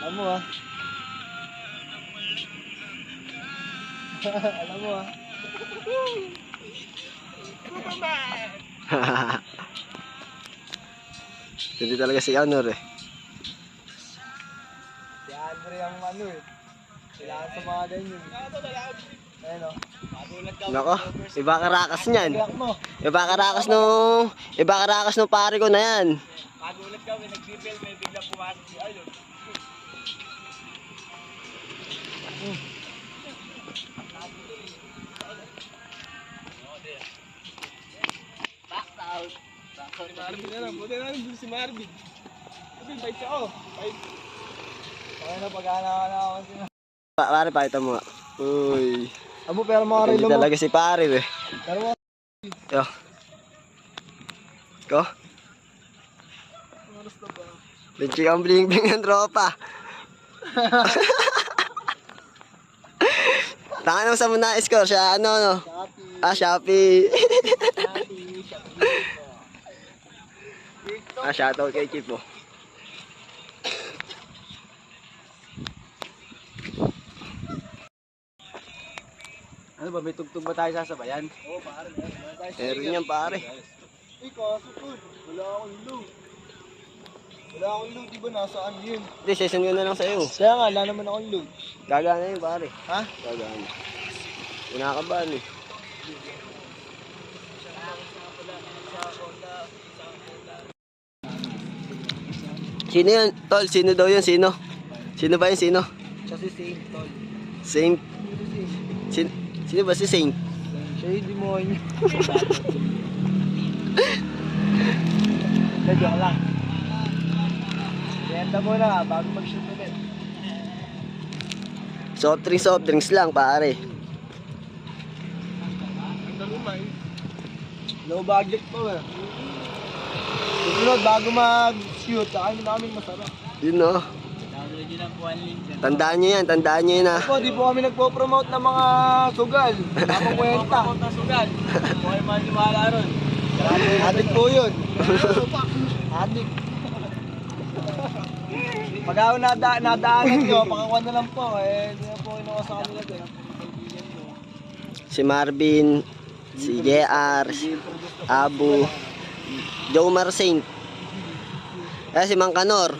Alam mo ah. Alam mo ah. Hindi talaga si Anor eh. Si Andre ang ano eh. Kailangan sa mga ganyan. Ayun o. Nako, iba karakas niyan. Iyak mo. Iba karakas no pare ko na yan. Magulat ka, may nag-bibel, may biglang pumasok si Ayun. Back out. Si Marvin na lang. Buti na lang dun si Marvin. Marvin, bait siya ako. Bait. Okay na, pag-aanakan na ako si Marvin. Pare, pakita mo nga. Uy. Abo, pero mga Hindi relo mo. talaga si pare eh. Pero mga Yo. Ko? oras na ba? Benchi ang bling-bling ng tropa. Tangan mo sa muna score siya ano no? Shopee. Shopee. Shoutout kay Chip oh. Ano ba, may tugtog ba tayo sasabayan? Oo, pare. Meron yan pare. Ikaw, sukod. Wala akong load. Wala akong load, di ba nasaan yun? Hindi, session ko na lang sa'yo. Kaya nga, wala naman akong load. Gagana yun pare. Ha? Gagana. Kinakabahan eh. Sino yun? Tol, sino daw yun? Sino? Sino ba yun? Sino? Siya si Saint, tol. Saint? Sino ba si Saint? Siya yung demonyo. Joke lang. Benta mo na bago mag-shoot ulit. Soft drinks lang pare. Ang dalumay. Low budget pa ba? Susunod, bago mag-shoot, sakain namin masarap. Yun no. Tandaan nyo yan ah. Opo, di po kami nagpo-promote ng mga sugal. Tapang kwenta. Sugal. Huwag kayo maniwala ron. Adik po yun. Adik. Pag ako nadaanan nyo, pakakuha na lang po. Eh, hindi na po kinuha sa kanila din. Si Marvin, si JR, Abu, Jomar Saint. Si Mang Kanor.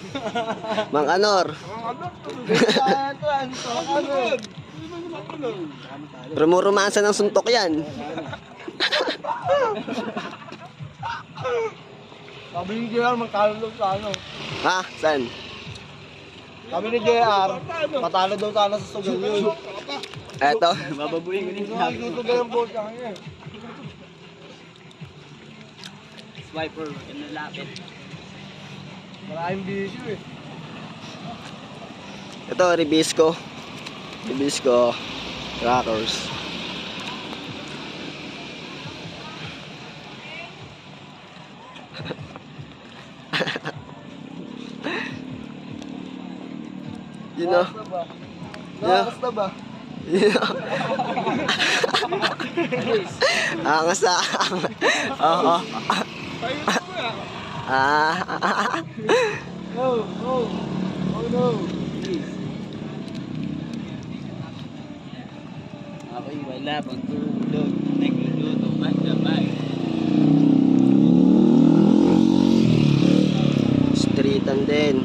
Mang Kanor. Romansa ng suntok yan. Sabi ni JR, magtalo daw sa ano. Ha? Saan? Sabi ni JR, matalo daw sana sa sugal yun. Eto. Bababuin ko niya. Nagsusugal ang board kanya. Swiper, nalapit. Maraming bisyo eh. Ito, Ribisco. Ribisco. Crackers. You know? Nakakas na ba? You know? Angas na. Oo. No, no. Oh no. Ako'y wala pang tulog. Nagluluto man sabay. Streetan din.